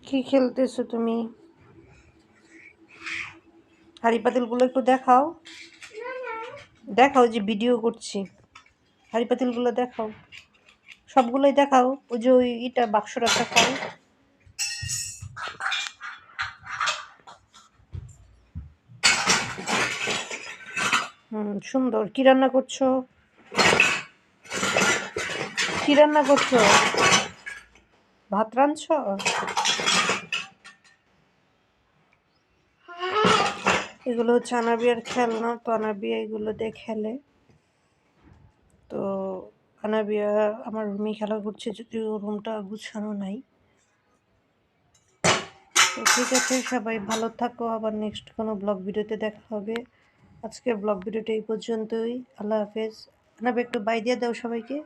কি খেলতেছো তুমি? হাঁড়ি পাতিলগুলো একটু দেখাও। দেখাও যে ভিডিও করছি। হাঁড়ি পাতিলগুলো দেখাও, সবগুলোই দেখাও। ওই যে ওই ইটা বাক্সটা দেখাও। সুন্দর। কি রান্না করছো? কি রান্না করছো? ভাত রাঁধছো? এগুলো হচ্ছে আনাবিয়ার খেলনা। তো আনাবিয়া এগুলো দিয়ে খেলে। তো আনাবিয়া আমার রুমে খেলা করছে, যদিও রুমটা গুছানো নাই। তো ঠিক আছে, সবাই ভালো থাকো। আবার নেক্সট কোনো ব্লগ ভিডিওতে দেখা হবে। আজকের ব্লগ ভিডিওটা এই পর্যন্তই। আল্লাহ হাফেজ। আনাবিয়া একটু বাই দিয়ে দাও সবাইকে।